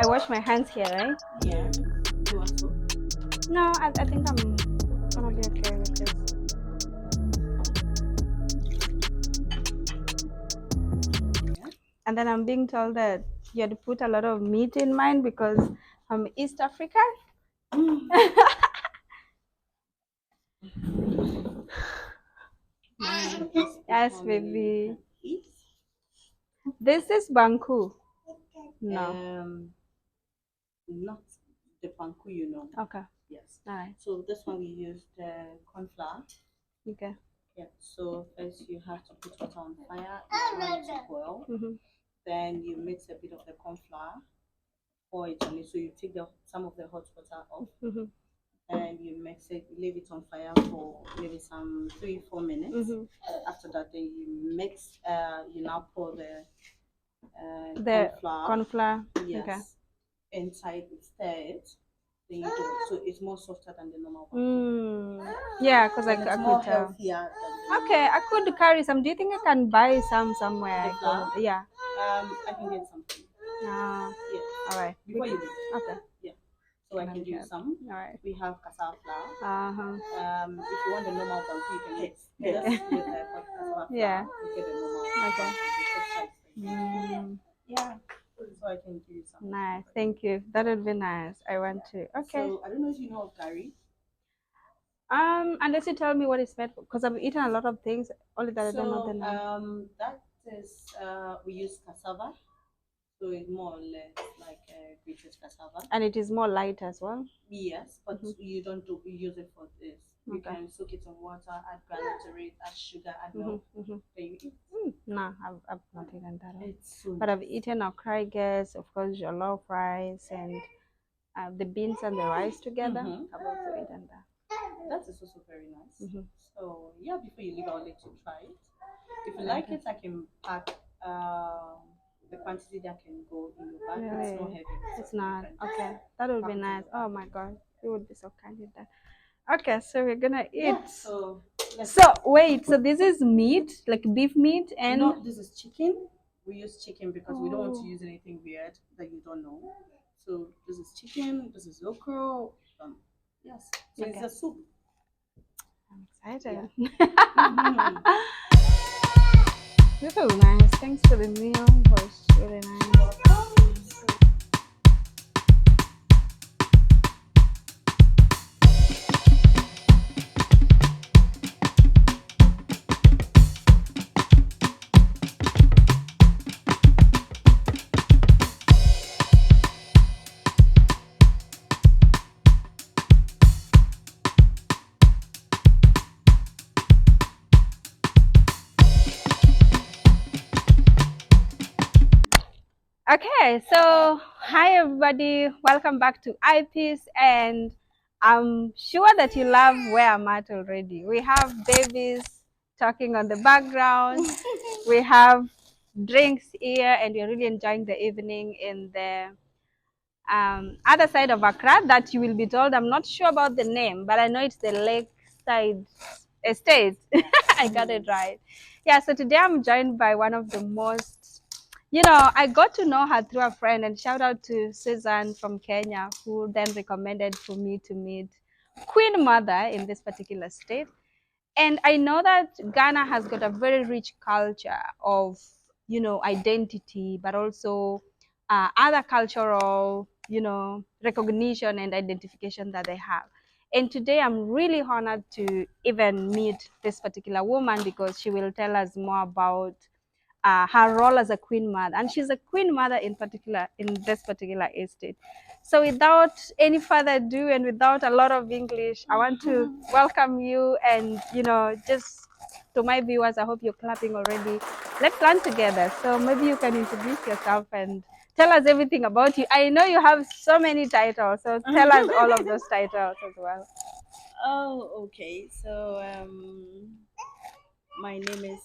I wash my hands here, right? Yeah. You want to? No, I think I'm gonna be okay with this. Yeah. And then I'm being told that you had to put a lot of meat in mine because I'm East Africa. Yes, baby. This is Banku. No. Not the panku, you know. Okay. Yes. All right. So this one we used corn flour. Okay. Yeah. So first you have to put water on fire, let it to boil. Then you mix a bit of the corn flour, pour it on it. So you take some of the hot water off, and you mix it, leave it on fire for maybe some 3-4 minutes. After that, then you mix. You now pour the corn flour. Yes. Okay. Inside, stir it. Then you do it. So it's more softer than the normal one. Yeah, because I It's could more tell. healthier than Okay, I could carry some. Do you think I can buy some somewhere? the flour. Yeah. I can get something. Yeah. All right. Before you leave. Okay. Yeah. So I can give you some. All right. We have cassava flour. Uh-huh. If you want the normal one, you can get just with the cassava flour. Yeah. You get the normal. Okay. Yeah. So I can give you some. Nice. Thank you. That would be nice. I want to. Okay. So I don't know if you know of curry. Unless you tell me what it's made for, because I've eaten a lot of things, only that I don't know the name. That is we use cassava, so it's more or less like grated cassava. And it is more light as well. Yes, but you don't use it for this. You can soak it in water, add granule to it, add sugar, add milk. Then you eat. No, I've not eaten that. It's so but I've eaten okra, guess, of course, jollof rice and the beans and the rice together. I've also eaten that. That is also very nice. So yeah, before you leave, I'll let you try it. If you like it, I can pack the quantity that can go in your bag. Really? It's not heavy. It's not. Okay, that would be nice. Oh my god, you would be so kind with that. Okay, so we're gonna eat. Yeah, so wait, so this is meat, like beef meat, and no, this is chicken. We use chicken because we don't want to use anything weird that you don't know. So this is chicken. This is okra. Yes, so it's a soup. I'm excited. Yeah. This was nice. Thanks for the meal. It was really nice. Okay, so hi everybody, welcome back to Eyepiece, and I'm sure that you love where I'm at already. We have babies talking on the background, we have drinks here, and we're really enjoying the evening in the other side of Accra that you will be told. I'm not sure about the name, but I know it's the Lakeside Estate. I got it right. Yeah, so today I'm joined by one of the most, I got to know her through a friend, and shout out to Susan from Kenya, who then recommended for me to meet Queen Mother in this particular state. And I know that Ghana has got a very rich culture of, identity, but also other cultural, recognition and identification that they have. And today I'm really honored to even meet this particular woman because she will tell us more about her role as a queen mother, and she's a queen mother in particular in this particular estate. So without any further ado and without a lot of English, I want to welcome you and just to my viewers, I hope you're clapping already. Let's learn together. So maybe you can introduce yourself and tell us everything about you. I know you have so many titles, so tell us all of those titles as well. Oh, okay. So, my name is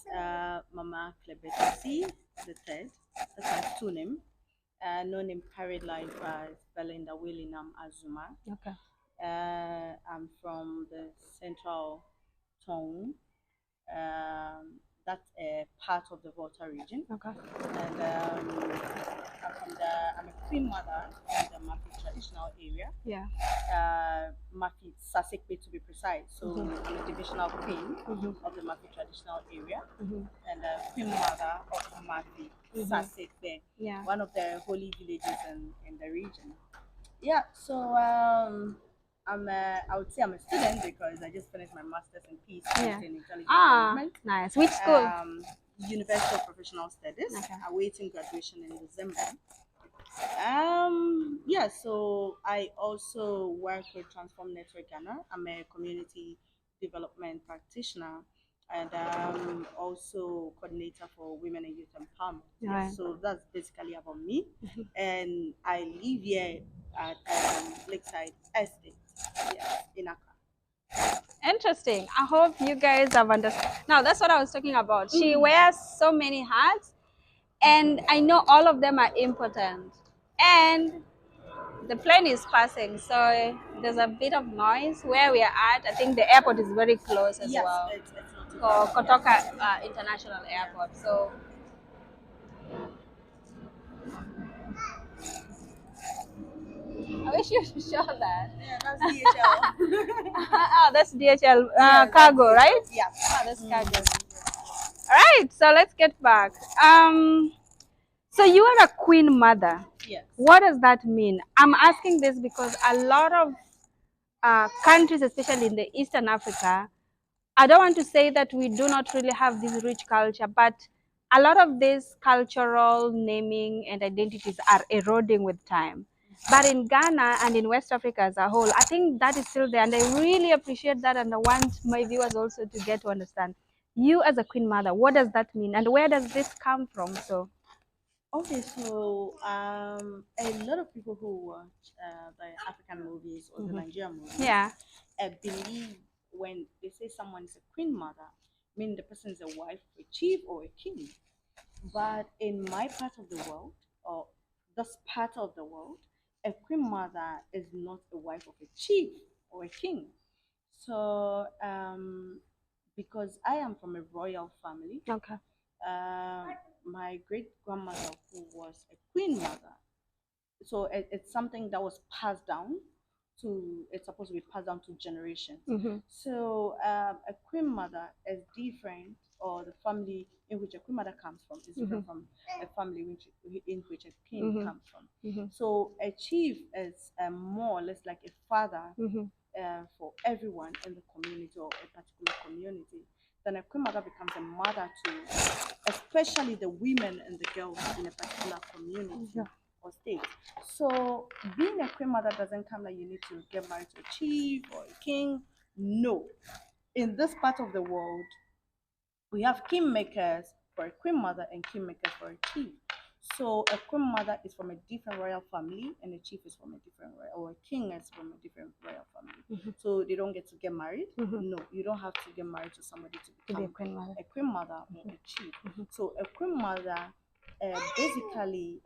Mama KLEBETESI III. That's my two name. Known in parried life as Belinda Willingham Azuma. Okay. I'm from the central town. That's a part of the Volta region. Okay. And I'm a queen mother in the Mafi traditional area. Yeah. Mafi Sasekpe to be precise. So I'm a divisional queen of the Mafi traditional area and queen mother of Mafi Sasekpe, Yeah. one of the holy villages in the region. Yeah, so I would say I'm a student because I just finished my master's in peace and intelligence management. Nice. Which school? University of Professional Studies. Okay. Awaiting graduation in December. Yeah, so I also work with Transform Network Ghana. I'm a community development practitioner and also coordinator for women and youth empowerment. Right. Yes, so that's basically about me. And I live here at Lakeside Estate, yes, in Accra. Interesting. I hope you guys have understood. Now, that's what I was talking about. She wears so many hats, and I know all of them are important. And the plane is passing, so there's a bit of noise where we are at. I think the airport is very close as well. It's not For Kotoka International Airport. So I wish you should show that. Yeah, that's DHL. Oh, that's DHL Yeah, cargo, that's right? Yeah. Oh, that's cargo. All right, so let's get back. So you are a queen mother. Yes. What does that mean? I'm asking this because a lot of countries, especially in the Eastern Africa, I don't want to say that we do not really have this rich culture, but a lot of these cultural naming and identities are eroding with time. But in Ghana and in West Africa as a whole, I think that is still there. And I really appreciate that. And I want my viewers also to get to understand you as a queen mother. What does that mean? And where does this come from? So, Okay, so a lot of people who watch the African movies or the Nigerian movies, yeah. Believe when they say someone is a queen mother, meaning the person is a wife, a chief, or a king. But in my part of the world, or this part of the world, a queen mother is not a wife of a chief or a king. So, because I am from a royal family, Okay. uh, my great grandmother, who was a queen mother, so it's something that was passed down to, it's supposed to be passed down to generations. So a queen mother is different, or the family in which a queen mother comes from is different from a family in which a king comes from. So a chief is more or less like a father for everyone in the community or a particular community. Then a queen mother becomes a mother to especially the women and the girls in a particular community or state. So being a queen mother doesn't come that you need to get married to a chief or a king. No. In this part of the world, we have kingmakers for a queen mother and kingmakers for a chief. So a queen mother is from a different royal family, and a chief is from a different royal, or a king is from a different royal family. So they don't get to get married. No, you don't have to get married to somebody to become a queen mother or a chief. So a queen mother basically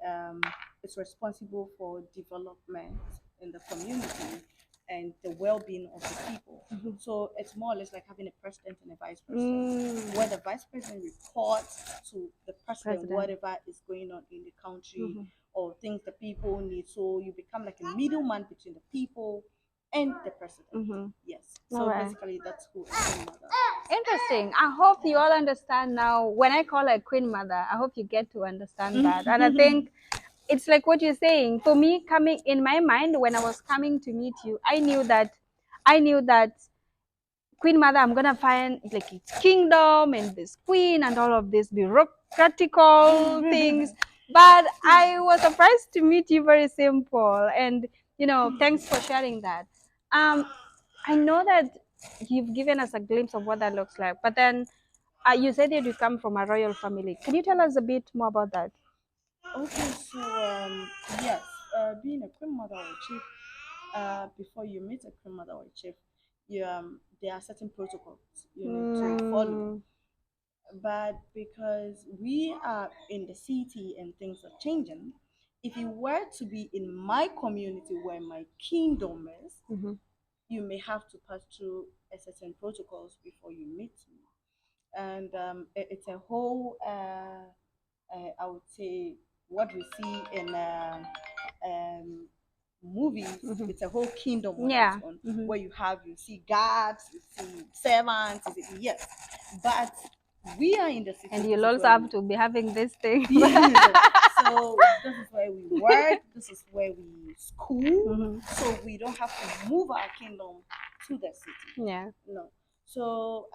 is responsible for development in the community and the well-being of the people. So it's more or less like having a president and a vice president, where the vice president reports to the president whatever is going on in the country or things the people need. So you become like a middleman between the people and the president. Yes. So basically, that's who a queen mother. Interesting. I hope you all understand now. When I call her a queen mother, I hope you get to understand that. And I think it's like what you're saying. For me, coming in my mind when I was coming to meet you, I knew that queen mother, I'm gonna find like its kingdom and this queen and all of these bureaucratical things. But I was surprised to meet you very simple. And thanks for sharing that. I know that you've given us a glimpse of what that looks like, but then You said that you come from a royal family. Can you tell us a bit more about that? Okay, so yes, being a queen mother or chief, before you meet a queen mother or chief, there are certain protocols you need to follow. But because we are in the city and things are changing, if you were to be in my community where my kingdom is, you may have to pass through a certain protocols before you meet me. And it's a whole, I would say, what we see in movies. It's a whole kingdom on its own, where you see guards, you see servants, yes. But we are in the city, and you'll also have to be having this thing. So this is where we work, this is where we school, so we don't have to move our kingdom to the city. Yeah. No. So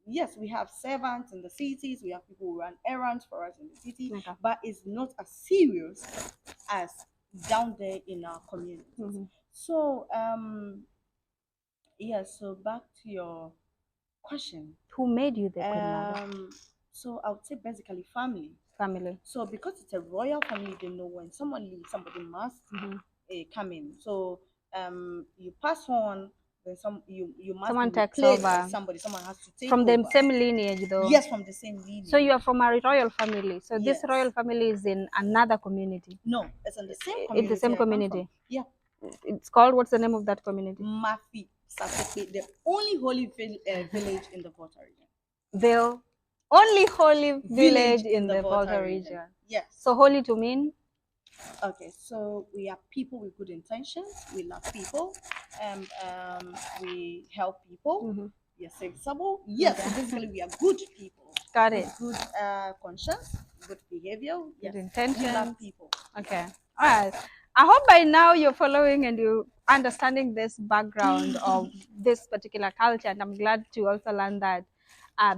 yes, we have servants in the cities, we have people who run errands for us in the city, but it's not as serious as down there in our communities. So yeah, so back to your question. Who made you the queen mother? So I would say basically family. Family. So because it's a royal family, they know when someone leaves, somebody must come in. So you pass on, then you must someone be takes replaced over. by somebody. Someone has to take from over. the same lineage, though. Yes, from the same lineage. So you are from a royal family. So Yes. this royal family is in another community. No, it's in the same community. In the same community. Yeah. It's called, what's the name of that community? Mafi, the only holy village in the Volta region. The only holy village in the Volta region. Yes. So holy to mean? Okay, so we are people with good intentions. We love people, and we help people. We are serviceable. Yes, so basically we are good people. Got it. With good conscience, good behavior, good yes. intentions. We love people. Okay. All right. I hope by now you're following and you understanding this background of this particular culture, and I'm glad to also learn that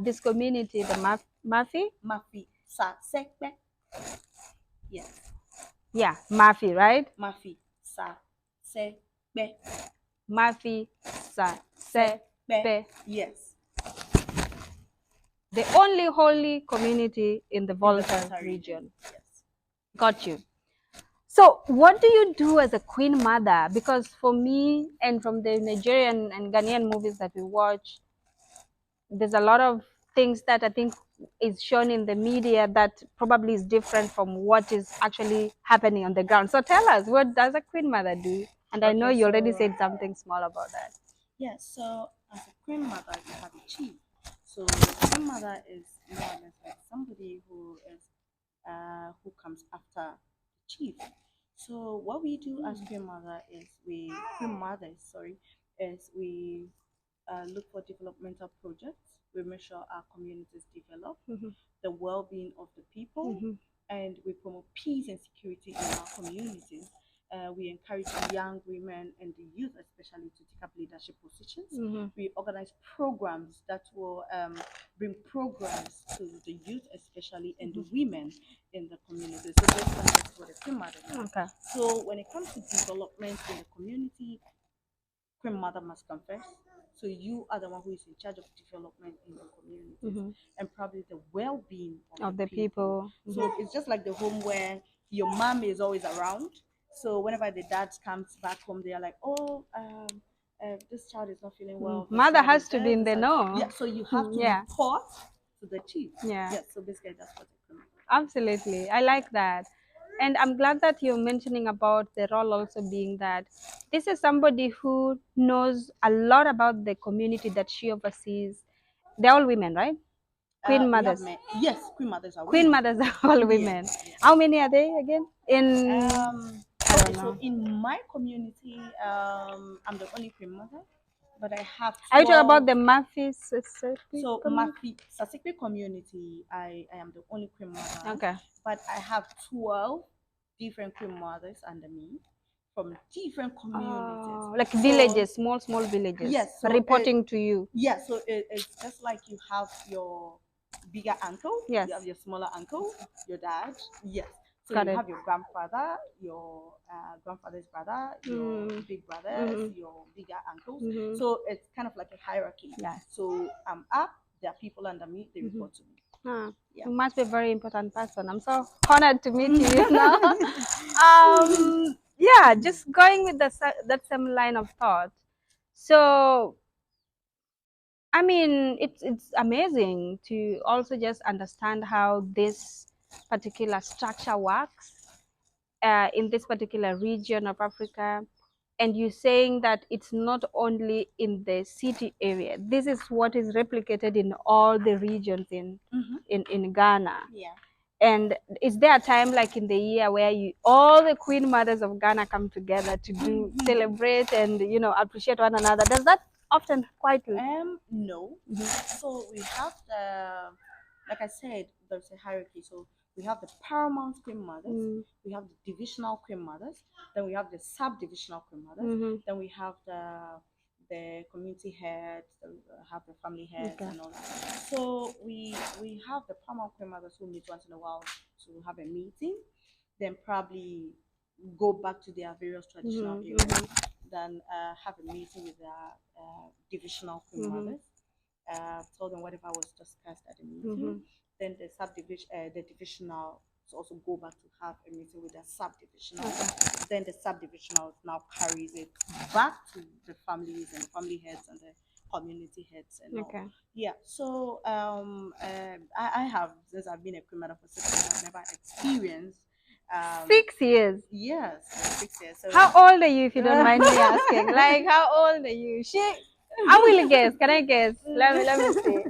this community, the Mafi. Mafi sa sekbe. Yes. Yeah, Mafi, right? Mafi sa sekbe. Mafi sa sekbe. Yes. The only holy community in the Volta region. Yes. Got you. So what do you do as a queen mother? Because for me, and from the Nigerian and Ghanaian movies that we watch, there's a lot of things that I think is shown in the media that probably is different from what is actually happening on the ground. So tell us, what does a queen mother do? And I know you already said something small about that. Yes, so as a queen mother, you have a chief. So the queen mother is more or less like somebody who comes after the chief. So what we do as queen mothers, is we look for developmental projects. We make sure our communities develop, the well-being of the people, and we promote peace and security in our communities. We encourage young women and the youth, especially, to take up leadership positions. We organize programs that will bring progress to the youth, especially, and the women in the community. So that's what a queen mother is. Okay. So when it comes to development in the community, queen mother must come first. So you are the one who is in charge of development in the communities and probably the well-being of the people. So it's just like the home where your mom is always around. So whenever the dad comes back home, they are like, oh, this child is not feeling well. Mother has to be in the know. Yeah, so you have to report to the chief. Yeah. So basically that's what it means. Absolutely. I like that. And I'm glad that you're mentioning about the role also being that this is somebody who knows a lot about the community that she oversees. They're all women, right? Queen mothers. Yes, queen mothers are Queen women. mothers are all women. Yes. How many are they again? Okay, so in my community, I'm the only queen mother, but I have 12. Are you talking about the Mafi? So Mafi Sasikpe community, I am the only queen mother. Okay. But I have 12 different queen mothers under me from different communities. Like villages, small villages. Yes. So reporting to you. Yes. So it's just like you have your bigger uncle. Yes. You have your smaller uncle, your dad. Yes. So Got you it. have your grandfather, your grandfather's brother, your big brothers, your bigger uncles. So it's kind of like a hierarchy. Yes. So I'm up, there are people under me, they report to me. You must be a very important person. I'm so honored to meet you now. Yeah, just going with that same line of thought. So, I mean, it's amazing to also just understand how this particular structure works in this particular region of Africa. And you're saying that it's not only in the city area. This is what is replicated in all the regions in Ghana. Yeah. And is there a time like in the year where all the queen mothers of Ghana come together to do celebrate and appreciate one another? Does that often quite? No. So we have like I said, there's a hierarchy. So we have the paramount queen mothers, we have the divisional queen mothers, then we have the sub-divisional queen mothers, then we have the community heads, have the family heads, and all that. So we have the paramount queen mothers who meet once in a while to have a meeting, then probably go back to their various traditional areas, then have a meeting with their divisional queen mothers, tell them whatever was discussed at the meeting. Then the the divisional also go back to have a meeting with their subdivisional. Then the subdivisional now carries it back to the families and the family heads and the community heads and all. Yeah. So I have, since I've been a queen mother for 6 years, I've never experienced 6 years. Yes, 6 years. So how old are you, if you don't mind me asking? Like, how old are you? I will guess. Can I guess? Let me see.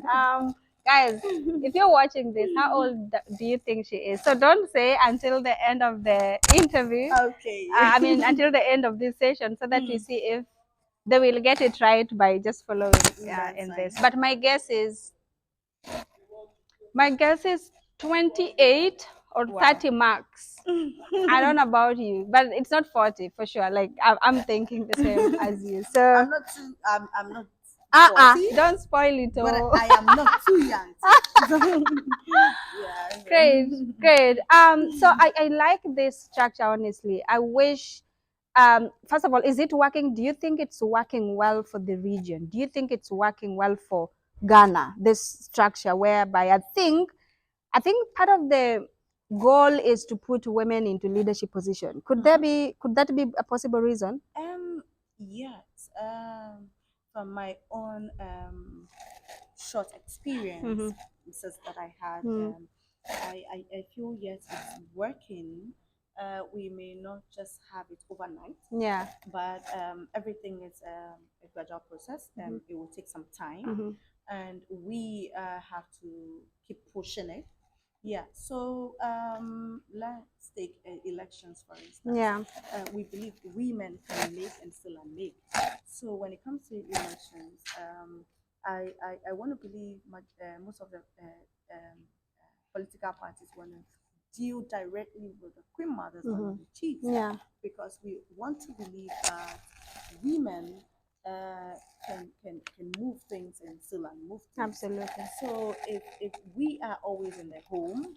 Guys, if you're watching this, how old do you think she is? So don't say until the end of the interview. Okay. I mean, until the end of this session, so that we see if they will get it right by just following in this. But my guess is 28 or 30 marks. I don't know about you, but it's not 40 for sure. Like I'm thinking the same as you. So I'm not too. I'm not. 40, don't spoil it. But I am not too young. Yeah. Great. So I like this structure. Honestly, I wish. First of all, is it working? Do you think it's working well for the region? Do you think it's working well for Ghana? This structure, whereby I think part of the goal is to put women into leadership position. Could that be a possible reason? Yes. From my own short experience that I had, I feel yes, it's working. We may not just have it overnight. Yeah. But everything is a gradual process. It will take some time, and we have to keep pushing it. Yeah. So let's take elections for instance. Yeah. We believe women can make and still unmake. So when it comes to elections, I want to believe most of the political parties want to deal directly with the queen mothers or the chiefs. Yeah. Because we want to believe that women can move things and still unmove things. Absolutely. So if we are always in the home,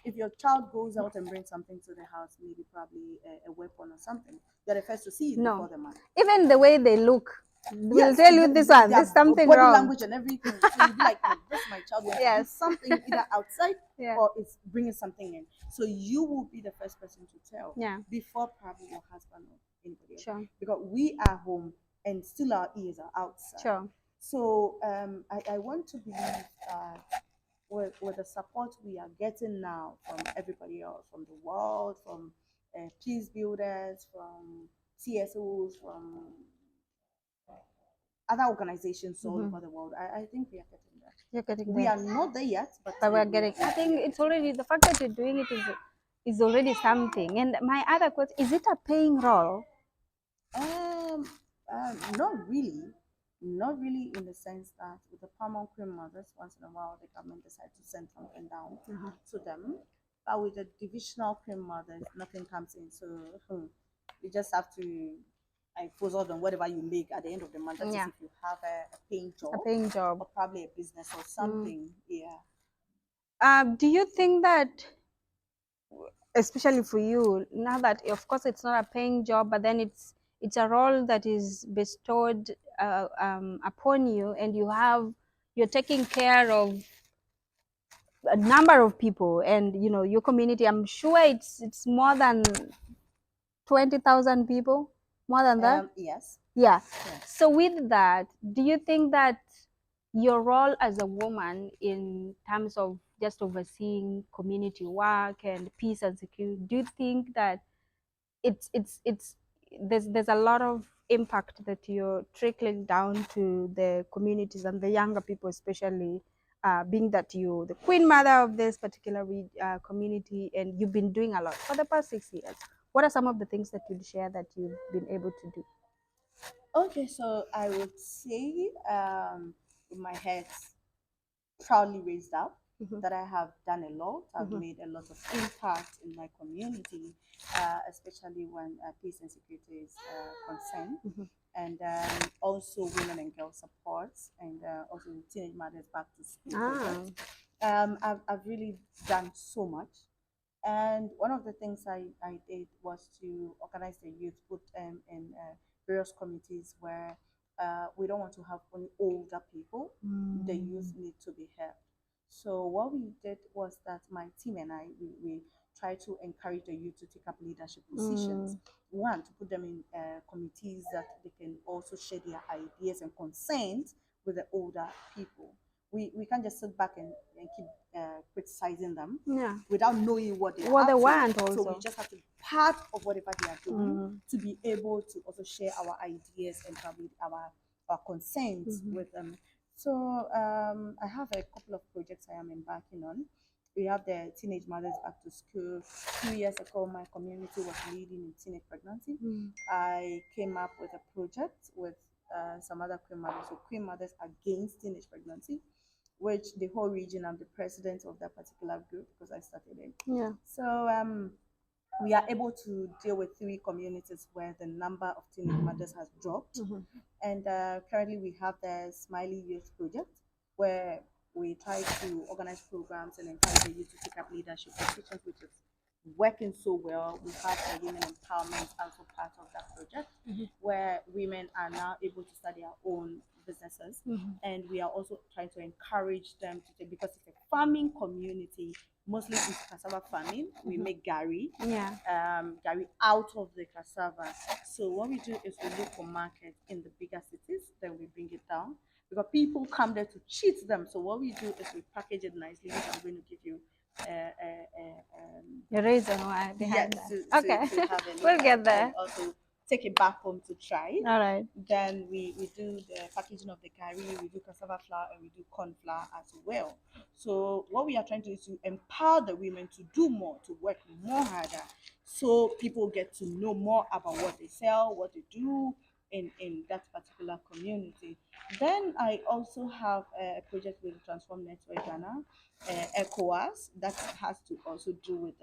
if your child goes out and brings something to the house, maybe probably a weapon or something, you're the first to see it before the man. Even the way they look, will tell you this one. There's something body wrong. Language and everything. So you'll be like, oh, this is my child wants to do something either outside or it's bringing something in. So you will be the first person to tell before probably your husband or anybody else. Sure. Because we are home and still our ears are outside. Sure. So I want to believe with the support we are getting now from everybody else, from the world, from peace builders, from CSOs, from other organizations all over the world, I think we are getting there. You're getting there. We are not there yet, but we're getting. I think it's already, the fact that you're doing it is already something. And my other question, is it a paying role? Not really in the sense that with the paramount queen mothers, once in a while the government decides to send something down to them. But with the divisional queen mothers, nothing comes in. So you just have to impose on whatever you make at the end of the month. That is if you have a paying job. Or probably a business or something. Yeah. Do you think that, especially for you, now that of course it's not a paying job, but then it's a role that is bestowed upon you, and you you're taking care of a number of people, and you know your community. I'm sure it's more than 20,000 people, more than that. Yes. Yeah. Yes. So with that, do you think that your role as a woman in terms of just overseeing community work and peace and security, do you think that it's there's a lot of impact that you're trickling down to the communities and the younger people, especially being that you're the queen mother of this particular community, and you've been doing a lot for the past 6 years? What are some of the things that you'd share that you've been able to do? Okay, so I would say, with my head proudly raised up, that I have done a lot. I've made a lot of impact in my community, especially when peace and security is concerned, and also women and girls support, and also teenage mothers back to school project. I've really done so much. And one of the things I did was to organize the youth, put them in various committees where we don't want to have only older people. The youth need to be heard. So what we did was that my team and I, we tried to encourage the youth to take up leadership positions. One, to put them in committees that they can also share their ideas and concerns with the older people. We can't just sit back and keep criticizing them without knowing what they want to. also. So we just have to be part of whatever they are doing to be able to also share our ideas and probably our concerns with them. So I have a couple of projects I am embarking on. We have the Teenage Mothers Back to School. 2 years ago, my community was leading in teenage pregnancy. I came up with a project with some other queen mothers, so Queen Mothers Against Teenage Pregnancy, which the whole region, I'm the president of that particular group because I started it. Yeah. So we are able to deal with 3 communities where the number of teenage mothers has dropped. And currently we have the Smiley Youth Project, where we try to organize programs and encourage the youth to take up leadership positions, which is working so well. We have a women empowerment also part of that project, where women are now able to start their own businesses, and we are also trying to encourage them to take, because it's a farming community, mostly it's cassava farming. We make gari, gari out of the cassava. So what we do is we look for markets in the bigger cities, then we bring it down, because people come there to cheat them. So what we do is we package it nicely, which I'm going to give you The reason why behind yes, that. Okay. to have a look We'll at get it there. and also take it back home to try. All right. Then we do the packaging of the curry, we do cassava flour, and we do corn flour as well. So what we are trying to do is to empower the women to do more, to work more harder, so people get to know more about what they sell, what they do in that particular community. Then I also have a project with Transform Network Ghana, ECOWAS, that has to also do with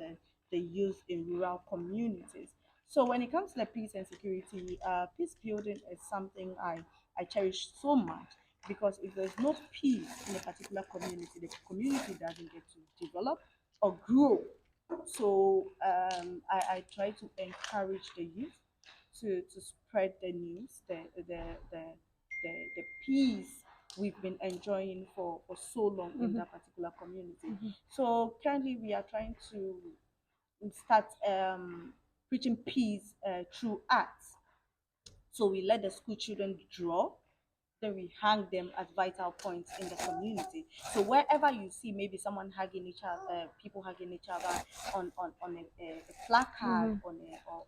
the youth in rural communities. So when it comes to the peace and security, peace building is something I cherish so much, because if there's no peace in a particular community, the community doesn't get to develop or grow. So I try to encourage the youth to spread the news, the peace we've been enjoying for so long in that particular community. So currently we are trying to start preaching peace through arts. So we let the school children draw, then we hang them at vital points in the community. So wherever you see maybe someone hugging each other, people hugging each other on a placard, or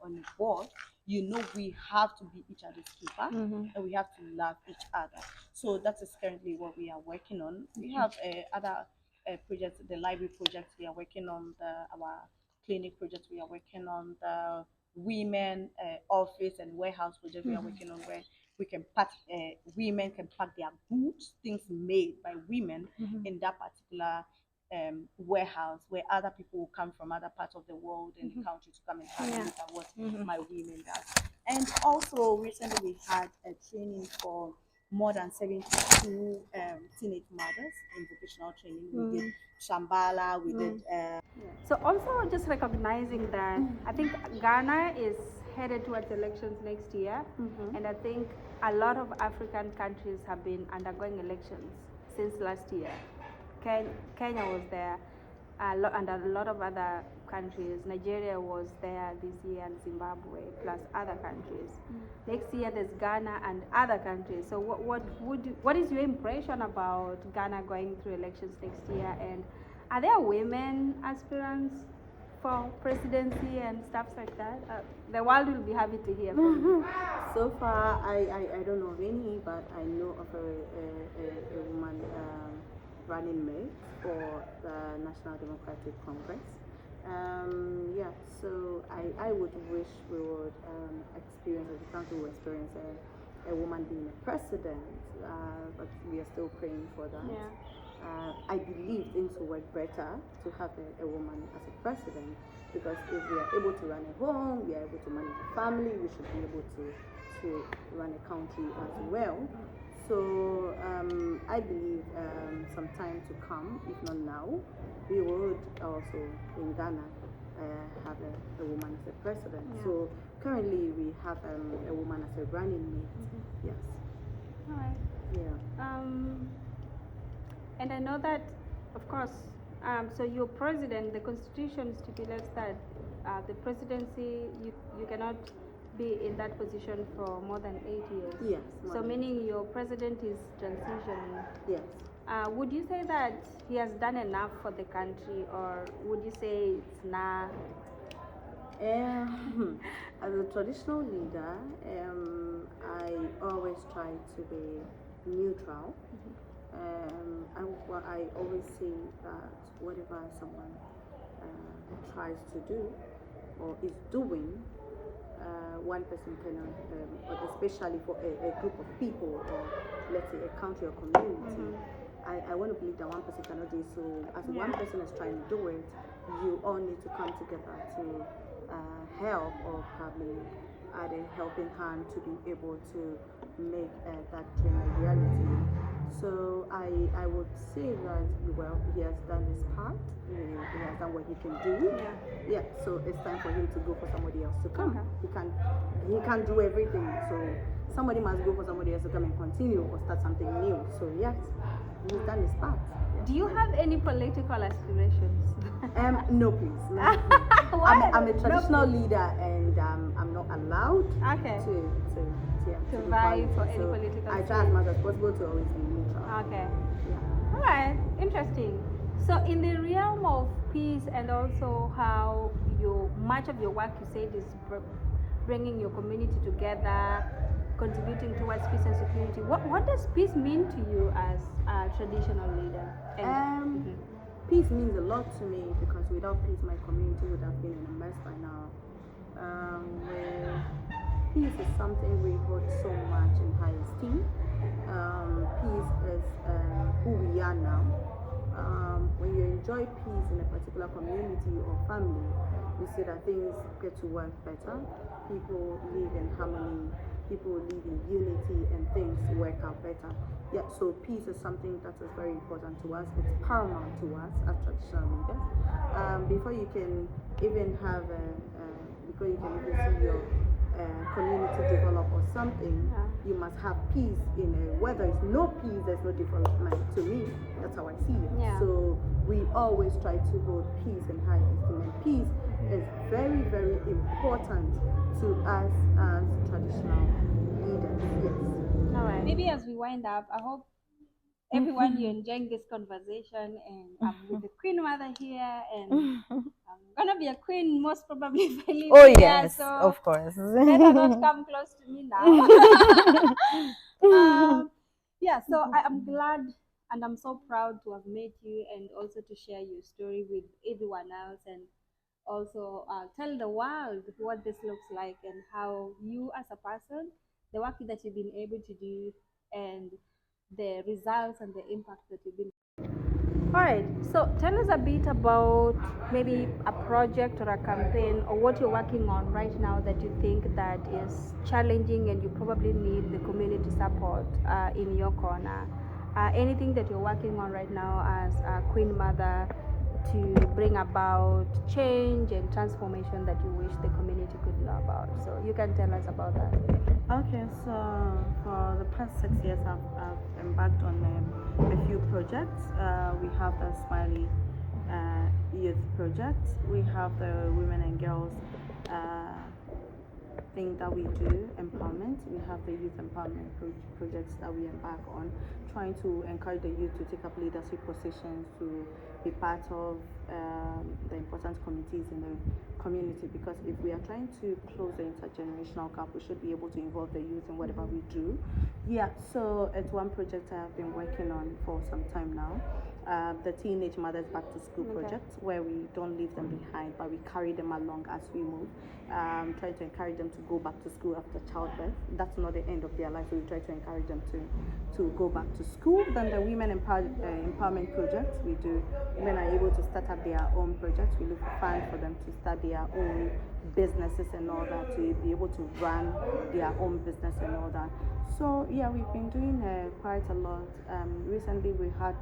on a board, you know we have to be each other's keeper, and we have to love each other. So that is currently what we are working on. We have other projects, the library project we are working on, our clinic project we are working on, the women office and warehouse project we are working on, where we can pack, women can pack their goods, things made by women in that particular warehouse, where other people will come from other parts of the world and the country to come and have a look at what my women does. And also recently we had a training for more than 72 teenage mothers in vocational training. We did Shambhala, we did So also just recognizing that I think Ghana is headed towards elections next year, and I think a lot of African countries have been undergoing elections since last year. Kenya was there, and a lot of other countries. Nigeria was there this year, and Zimbabwe, plus other countries. Next year there's Ghana and other countries. So what is your impression about Ghana going through elections next year? And are there women aspirants for presidency and stuff like that? The world will be happy to hear from you. So far, I don't know of any, but I know of a woman running mate for the National Democratic Congress. Yeah, so I would wish we would experience, as a country, we experience a woman being a president, but we are still praying for that. Yeah. I believe things will work better to have a woman as a president, because if we are able to run a home, we are able to manage a family, we should be able to run a country as well. So I believe some time to come, if not now, we would also in Ghana have a woman as a president. Yeah. So currently we have a woman as a running mate. Yes. All right. Yeah. And I know that, of course, so your president, the constitution stipulates that the presidency, you cannot be in that position for more than 8 years. Yes. So meaning your president is transitioning. Yes. Would you say that he has done enough for the country, or would you say it's nah? As a traditional leader, I always try to be neutral. I always say that whatever someone tries to do or is doing, one person cannot, especially for a group of people, or let's say a country or community. I want to believe that one person cannot do it. So as one person is trying to do it, you all need to come together to help, or probably add a helping hand to be able to make that dream a reality. So I would say that, well, he has done his part. He has done what he can do. Yeah. So it's time for him to go for somebody else to come. Okay. He can't do everything. So somebody must go for somebody else to come and continue or start something new. So yes, he's done his part. Yeah. Do you have any political aspirations? No, please. No, Why? I'm a traditional leader, and I'm not allowed to vie for any so political. I try as much as possible to always be neutral. Okay. Yeah. All right. Interesting. So in the realm of peace, and also how much of your work, you said, is bringing your community together, contributing towards peace and security. What does peace mean to you as a traditional leader? Peace means a lot to me, because without peace, my community would have been in a mess by now. Peace is something we hold so much in high esteem. Peace is who we are now. When you enjoy peace in a particular community or family, you see that things get to work better. People live in harmony. People live in unity, and things work out better. Yeah, so peace is something that is very important to us. It's paramount to us as traditional leaders. Before you can even see your community develop or something, you must have peace in it. Where there is no peace, there's no development. To me, that's how I see it. Yeah. So we always try to hold peace in high esteem, and peace is very, very important to us as traditional leaders. Yes. All right. Maybe as we wind up, I hope everyone you're enjoying this conversation, and I'm with the Queen Mother here, and I'm gonna be a queen most probably if I live here. Yes, So of course. better not come close to me now. Yeah, so I'm glad and I'm so proud to have met you, and also to share your story with everyone else, and also tell the world what this looks like, and how you as a person, the work that you've been able to do, and the results and the impact that you've been. All right, so tell us a bit about maybe a project or a campaign, or what you're working on right now that you think that is challenging, and you probably need the community support in your corner. Anything that you're working on right now as a Queen Mother to bring about change and transformation that you wish the community could know about. So you can tell us about that. Okay, so for the past 6 years, I've embarked on a few projects. We have the Smiley Youth Project. We have the Women and Girls thing that we do, empowerment. We have the youth empowerment projects that we embark on, trying to encourage the youth to take up leadership positions, to be part of the important committees in the community, because if we are trying to close the intergenerational gap, we should be able to involve the youth in whatever we do. Yeah, so it's one project I have been working on for some time now. The Teenage Mothers Back to School project, where we don't leave them behind, but we carry them along as we move. Try to encourage them to go back to school after childbirth. That's not the end of their life, so we try to encourage them to go back to school. Then the Women Empowerment project, we do. Women are able to start up their own projects. We look for funds for them to start their own businesses and all that, to be able to run their own business and all that. So yeah, we've been doing quite a lot. Recently we had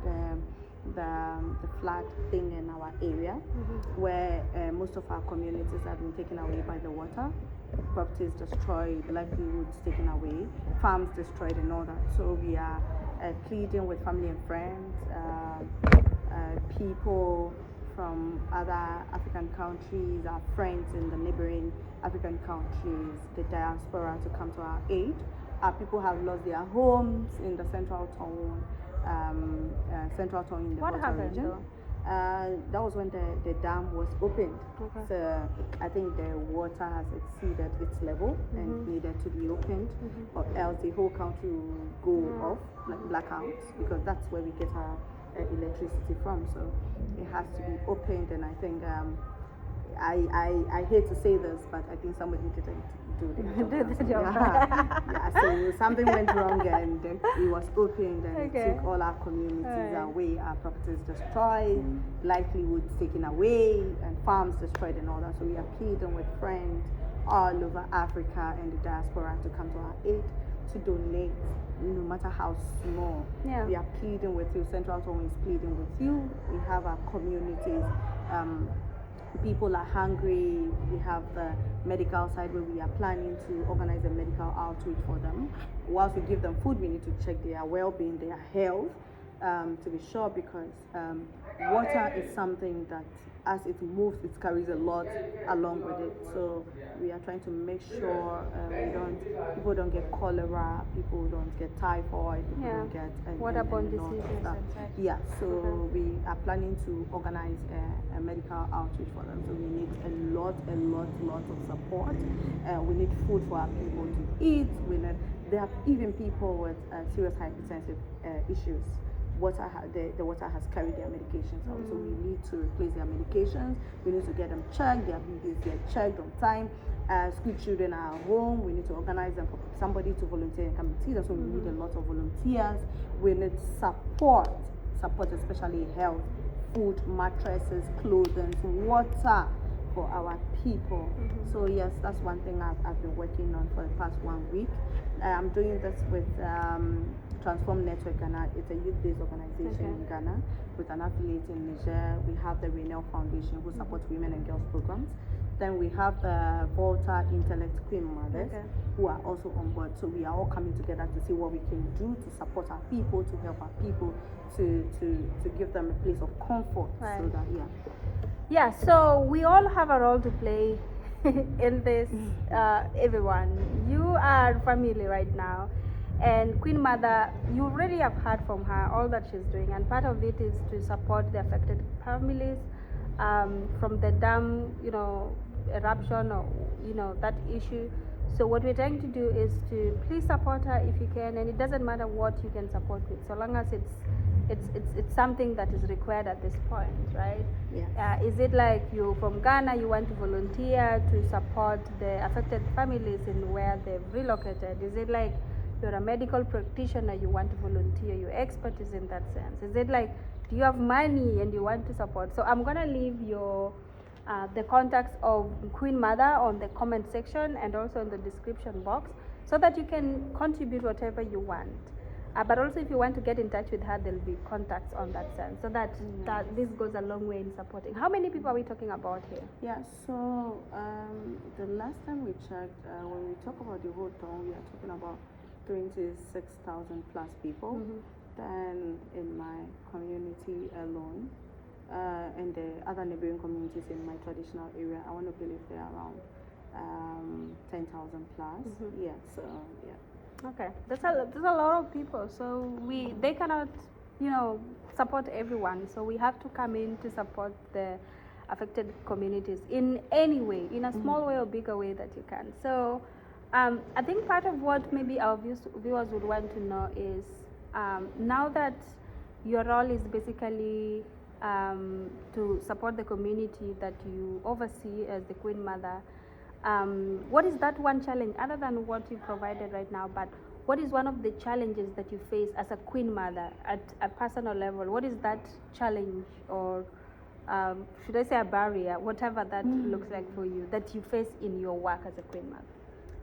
the flood thing in our area, where most of our communities have been taken away by the water, properties destroyed, livelihoods taken away, farms destroyed and all that. So we are pleading with family and friends, people from other African countries, our friends in the neighboring African countries, the diaspora, to come to our aid. Our people have lost their homes in the central town in the water region. That was when the dam was opened. So I think the water has exceeded its level and needed to be opened, or else the whole country will go off, like blackouts, because that's where we get our electricity from. So it has to be opened, and I think I hate to say this, but I think somebody didn't do the job. Yeah, so something went wrong, and it was opened, and it took all our communities away, our properties destroyed, livelihoods taken away, and farms destroyed and all that. So we are pleading with friends all over Africa and the diaspora to come to our aid, to donate, no matter how small. We are pleading with you. Central Zone is pleading with you. We have our communities. People are hungry. We have the medical side, where we are planning to organize a medical outreach for them. Whilst we give them food, we need to check their well-being, their health, to be sure, because water is something that, as it moves, it carries a lot along with it. So we are trying to make sure people don't get cholera, people don't get typhoid, people don't get waterborne diseases. Yeah, so we are planning to organize a medical outreach for them. So we need a lot of support. We need food for our people to eat. There are even people with serious hypertensive issues. The water has carried their medications out, so we need to replace their medications. We need to get them checked, their BPs get checked on time. School children are at home. We need to organize them for somebody to volunteer and come and see them. So we need a lot of volunteers. We need support, especially health, food, mattresses, clothing, water for our people. So yes, that's one thing I've been working on for the past 1 week. I'm doing this with Transform Network Ghana. It's a youth-based organization in Ghana with an affiliate in Niger. We have the Renel Foundation, who supports women and girls programs. Then we have the Volta Intellect Queen Mothers, who are also on board. So we are all coming together to see what we can do to support our people, to help our people, to give them a place of comfort. So that, so we all have a role to play in this. Everyone, you are family right now, and Queen Mother, you already have heard from her all that she's doing, and part of it is to support the affected families from the dam, eruption, or that issue. So what we're trying to do is to please support her if you can, and it doesn't matter what you can support with, so long as it's something that is required at this point, right? Is it like you from Ghana, you want to volunteer to support the affected families in where they've relocated? Is it like you're a medical practitioner, you want to volunteer, your expertise in that sense? Is it like, do you have money and you want to support? So I'm gonna leave your the contacts of Queen Mother on the comment section and also in the description box, so that you can contribute whatever you want. But also, if you want to get in touch with her, there'll be contacts on that sense. So that this goes a long way in supporting. How many people are we talking about here? Yeah, so the last time we checked, when we talk about the whole town, we are talking about 26,000 plus people. Then in my community alone, and the other neighboring communities in my traditional area, I want to believe they're around 10,000 plus. Yeah, so yeah. Okay, that's a lot of people. So they cannot, support everyone. So we have to come in to support the affected communities in any way, in a small way or bigger way that you can. So I think part of what maybe our viewers would want to know is now that your role is basically to support the community that you oversee as the Queen Mother. What is that one challenge, other than what you provided right now, but what is one of the challenges that you face as a Queen Mother at a personal level? What is that challenge, or should I say a barrier, whatever that looks like for you, that you face in your work as a Queen Mother?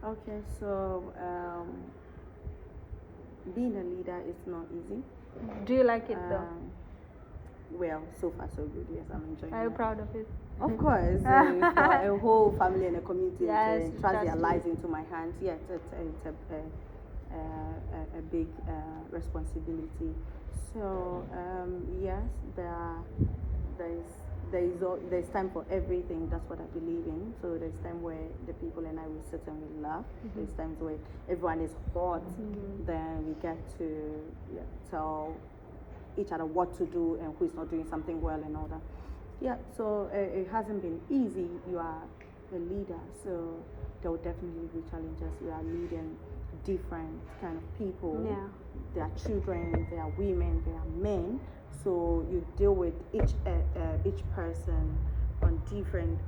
Okay, so being a leader is not easy. Do you like it though? Well, so far so good. Yes, I'm enjoying it. Are you proud of it? Of course, for a whole family and a community to trust their lives into my hands. Yes, it's a big responsibility. So yes, there's time for everything. That's what I believe in. So there's time where the people and I will sit and we laugh. There's times where everyone is hot. Then we get to tell each other what to do and who is not doing something well and all that. Yeah, so it hasn't been easy. You are a leader, so there will definitely be challenges. You are leading different kind of people. Yeah. There are children, there are women, there are men. So you deal with each person on different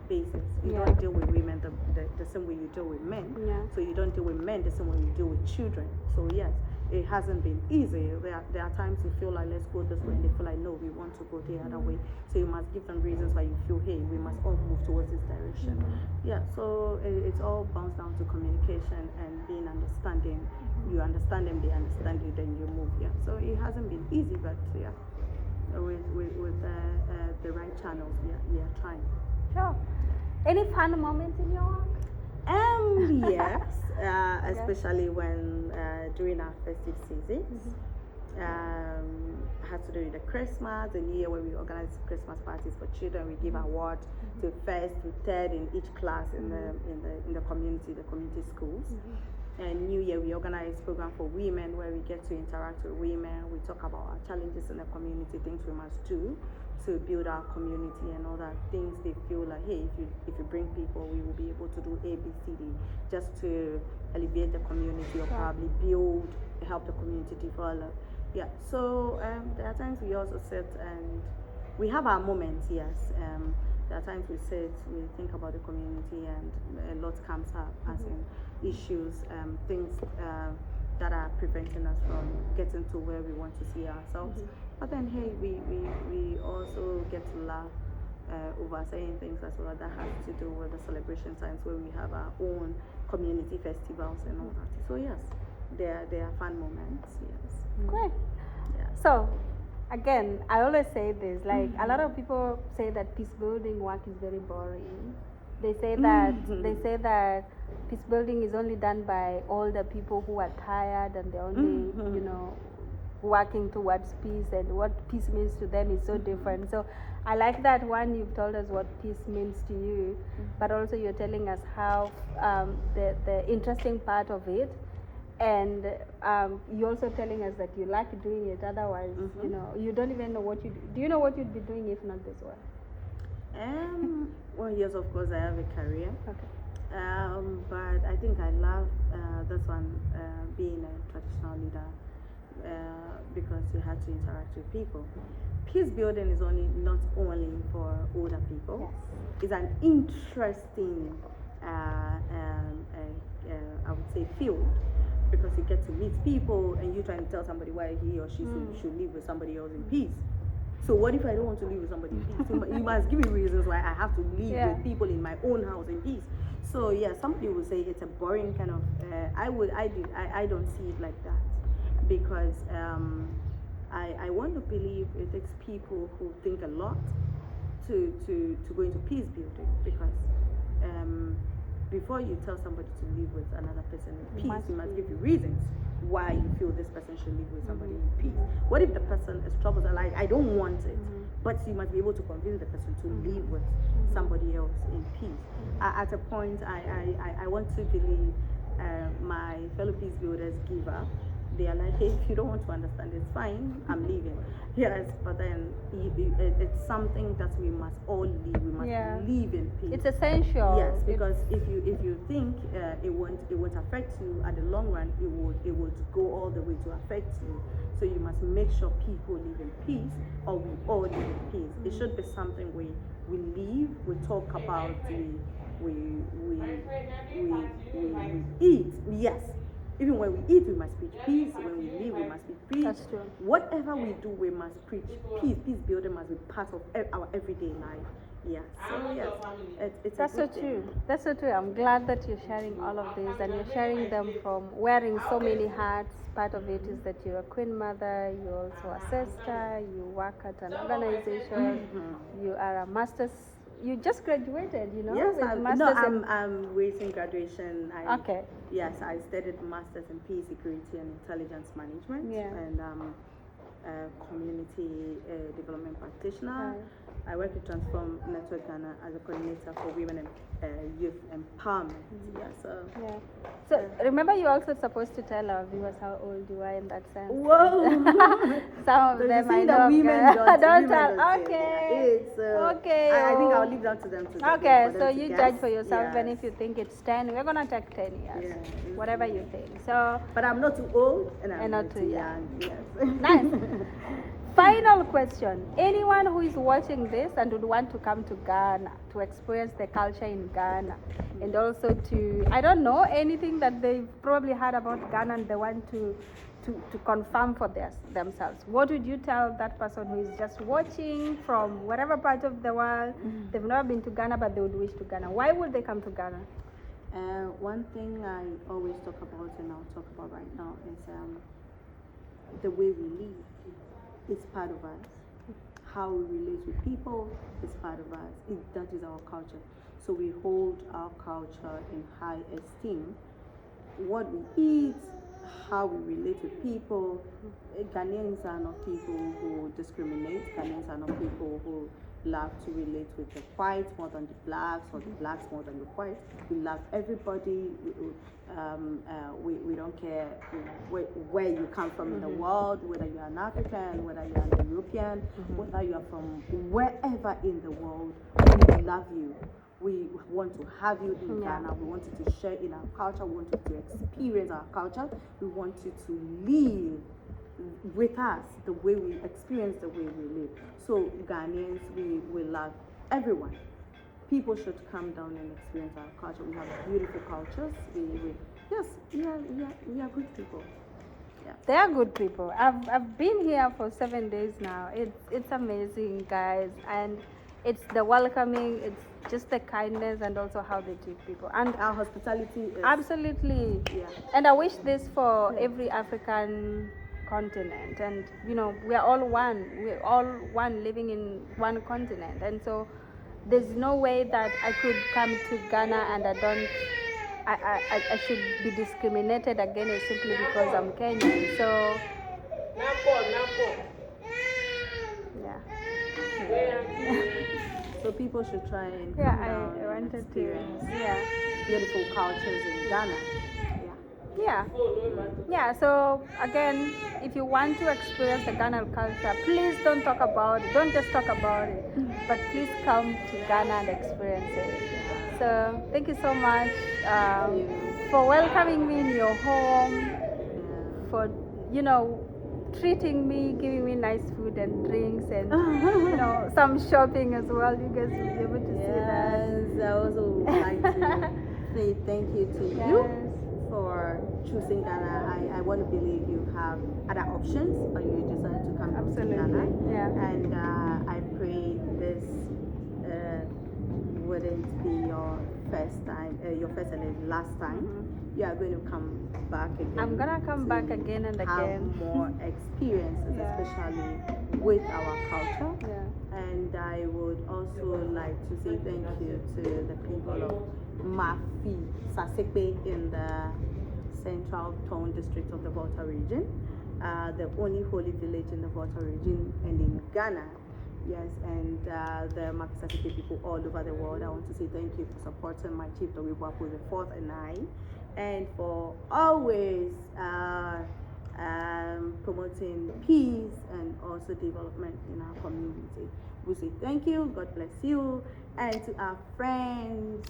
basis. You don't deal with women the same way you deal with men. Yeah. So you don't deal with men the same way you deal with children. So yes, it hasn't been easy. There are times you feel like, let's go this way, and they feel like, no, we want to go the other way. So you must give them reasons why you feel, hey, we must all move towards this direction. Yeah, so it's all bounce down to communication and being understanding. You understand them, they understand you, then you move. Yeah, so it hasn't been easy, but yeah, with the right channels, we are trying. Sure. Any fun moments in your work? Yes, especially when during our festive seasons. Has to do with the Christmas, the New Year, where we organize Christmas parties for children. We give awards to first to third in each class in the community schools. And New Year, we organize program for women where we get to interact with women. We talk about our challenges in the community, things we must do to build our community and all that. Things they feel like, hey, if you bring people, we will be able to do A, B, C, D, just to alleviate the community or probably help the community develop. Yeah, so there are times we also sit and we have our moments, yes. There are times we sit, we think about the community, and a lot comes up, as in issues, things that are preventing us from getting to where we want to see ourselves. But then, hey, we also get to laugh over certain things as well that has to do with the celebration times where we have our own community festivals and all that. So yes, there are fun moments, yes. Great. Yeah. So, again, I always say this, like a lot of people say that peace building work is very boring. They say that peace building is only done by older people who are tired and they're only, working towards peace, and what peace means to them is so different. So I like that one, you've told us what peace means to you, but also you're telling us how the interesting part of it, and you're also telling us that you like doing it, otherwise you don't even know what you do you know what you'd be doing if not this one? Well, yes, of course I have a career. Okay. But I think I love this one, being a traditional leader, because you had to interact with people. Peace building is not only for older people. Yes. It's an interesting, I would say, field, because you get to meet people and you try to tell somebody why he or she should live with somebody else in peace. So what if I don't want to live with somebody in peace? You must give me reasons why I have to live with people in my own house in peace. So yeah, somebody would say it's a boring kind of. I don't see it like that. because I want to believe it takes people who think a lot to go into peace building, because before you tell somebody to live with another person in peace, you must give you reasons why you feel this person should live with somebody in peace. What if the person is troublesome? Like, I don't want it, but you must be able to convince the person to live with somebody else in peace. At a point, I want to believe my fellow peace builders give up. They are like, hey, if you don't want to understand, it's fine, I'm leaving. Yes, but then it's something that we must all live. We must live in peace. It's essential. Yes, because if you think it won't affect you at the long run, it would go all the way to affect you. So you must make sure people live in peace, or we all live in peace. It should be something we live, we talk about, we eat. Yes. Even when we eat, we must preach peace. When we live, we must preach peace. That's true. Whatever we do, we must preach peace. Peace building must be part of our everyday life. Yeah. So yes, that's so true. That's so true. I'm glad that you're sharing all of this, and you're sharing them from wearing so many hats. Part of it is that you're a queen mother, you're also a sister, you work at an organization, you are a master's. You just graduated, you know? Yes, with I'm waiting graduation. Okay. Yes, I studied masters in peace, security, and intelligence management, and community development practitioner. Right. I work at Transform Network Ghana as a coordinator for women and youth empowerment. So remember, you're also supposed to tell our viewers how old you are in that sense. Whoa! Some of them I know. Women don't tell. Okay. Okay. I think I'll leave that to them to Okay, so you judge for yourself, and if you think it's 10, we're gonna take 10 years. Yeah, whatever you think. So. But I'm not too old, and I'm not too young. Yes. Nice. Final question. Anyone who is watching this and would want to come to Ghana to experience the culture in Ghana, and also to, I don't know, anything that they've probably heard about Ghana and they want to confirm for themselves, what would you tell that person who is just watching from whatever part of the world, they've never been to Ghana but they would wish to Ghana? Why would they come to Ghana? One thing I always talk about, and I'll talk about right now, is the way we live. It's part of us. How we relate with people is part of us. That is our culture. So we hold our culture in high esteem. What we eat, how we relate with people. Ghanaians are not people who discriminate. Ghanaians are not people who love to relate with the whites more than the blacks, or the blacks more than the whites. We love everybody. We don't care where you come from in the world, whether you're an African, whether you're an European, whether you are from wherever in the world. We love you. We want to have you in Ghana. We want you to share in our culture. We want you to experience our culture. We want you to live with us the way we experience the way we live. So Ghanaians, we love everyone. People should come down and experience our culture. We have beautiful cultures. We are good people. Yeah. They are good people. I've been here for 7 days now. It's amazing, guys, and it's the welcoming, it's just the kindness, and also how they treat people, and our hospitality is absolutely. And I wish this for every African continent, and we're all one living in one continent, and so there's no way that I could come to Ghana and I should be discriminated against simply because I'm Kenyan. So so people should try and come down and experience beautiful cultures in Ghana. So again, if you want to experience the Ghana culture, please don't talk about it. Don't just talk about it, but please come to Ghana and experience it. So thank you so much for welcoming me in your home, for treating me, giving me nice food and drinks, and some shopping as well. You guys will be able to see that. I also would like to say thank you to you for choosing Ghana. I want to believe you have other options, but you decided to come to Ghana. And I pray this wouldn't be your first time, your first and then last time. You are going to come back again. I'm gonna come back again and have again. more experiences, Yeah. especially with our culture. Yeah. And I would also like to say thank you to the people of Mafi, Sasekpe in the Central Tone District of the Volta region, the only holy village in the Volta region and in Ghana. Yes, and the Mafi Sasekpe people all over the world. I want to say thank you for supporting my chief, the Wiwapu, the fourth and I, and for always promoting peace and also development in our community. We say thank you, God bless you, and to our friends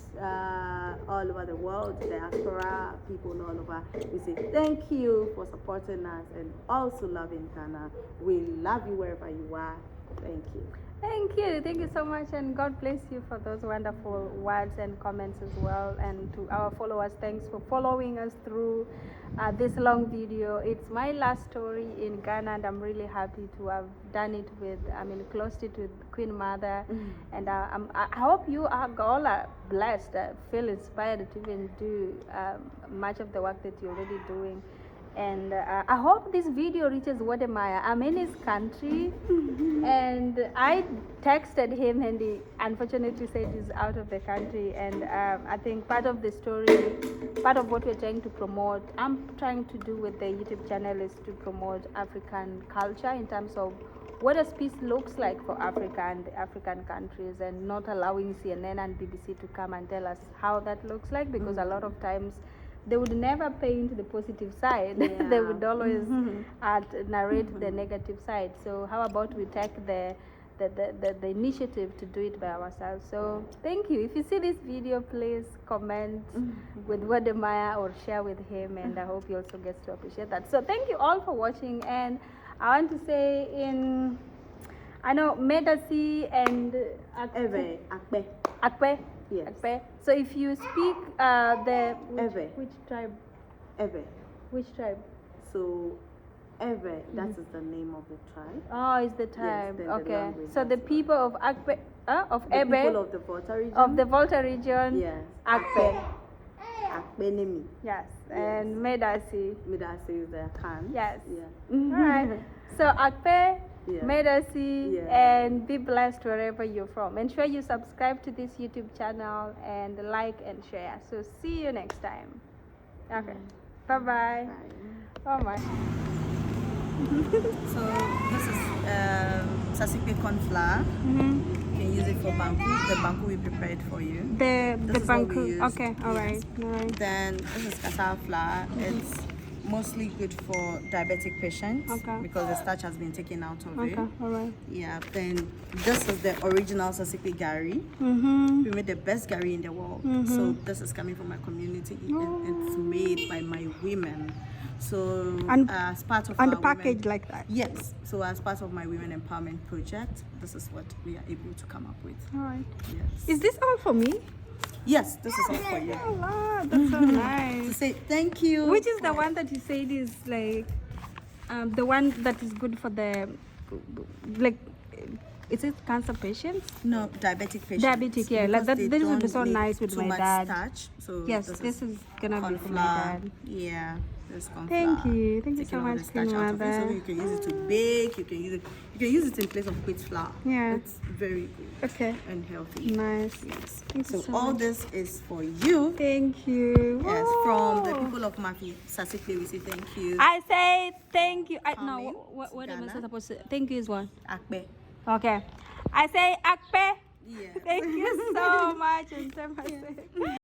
all over the world, diaspora people all over, we say thank you for supporting us and also loving Ghana. We love you wherever you are. Thank you. Thank you so much, and God bless you for those wonderful words and comments as well. And to our followers, thanks for following us through this long video. It's my last story in Ghana, and I'm really happy to have done it with, closed it with Queen Mother. And I hope you are all are blessed, feel inspired to even do much of the work that you're already doing. And I hope this video reaches Wademaya. I'm in his country, and I texted him, and he unfortunately said he's out of the country. And I think part of the story, part of what we're trying to promote, I'm trying to do with the YouTube channel, is to promote African culture in terms of what a peace looks like for Africa and the African countries, and not allowing CNN and BBC to come and tell us how that looks like, because a lot of times they would never paint the positive side. Yeah. They would always narrate the negative side. So how about we take the initiative to do it by ourselves? So thank you. If you see this video, please comment with Wademaya or share with him, and I hope he also gets to appreciate that. So thank you all for watching, and I want to say I know Medasi and Akpe. Yes. Akpe. So if you speak which tribe? Eve. Which tribe? So Eve, that is the name of the tribe. Oh, it's the tribe. Yes, okay. So the people of Akpe, of Ebe, people of the Volta region. Of the Volta region. Yes. Akpe. Akpenemi. Yes. And Medasi. Medasi is the Khan. Yes. Yeah. All right. So Akpe, Yeah. Medasi, Yeah. and be blessed wherever you're from. Ensure you subscribe to this YouTube channel and like and share. So see you next time. Okay. Bye-bye. Bye. Oh my. So this is Sasikpe corn flour. You can use it for banku. The banku we prepared for you. The This is what we banku. use. Okay. All right. All right. Then this is cassava flour. It's mostly good for diabetic patients because the starch has been taken out of it. Okay. All right. Yeah. Then this is the original Sasikpe gari. We made the best gari in the world. So this is coming from my community. It's made by my women. So as part of and our the package women, like that. yes. So as part of my women empowerment project, this is what we are able to come up with. All right. Yes. Is this all for me? Yes, this is all for you. Oh, wow, that's so To nice. say thank you. Which is the one that you said is like the one that is good for the like? Is it cancer patients? No, diabetic patients. Diabetic, yeah. Like that. Because This they would be don't so need nice with too my much dad. starch. So Yes, this is gonna be for my flour. dad. Yeah, this corn Thank flour. you so Taking all much, the starch Queen out of it, so Mother. you can use it to bake. You can use it in place of wheat flour. Yeah. It's very good. Okay. And healthy. Nice. Yes. Thank you So so all much. this is for you. Thank you. Yes, from the Whoa. people of Mafi, Sasikpe, we say thank you. I say thank you. No, Coming what to am I Ghana. supposed to? Thank you is what? Akbe. Okay. I say Akpe. Yeah. Thank you so much. And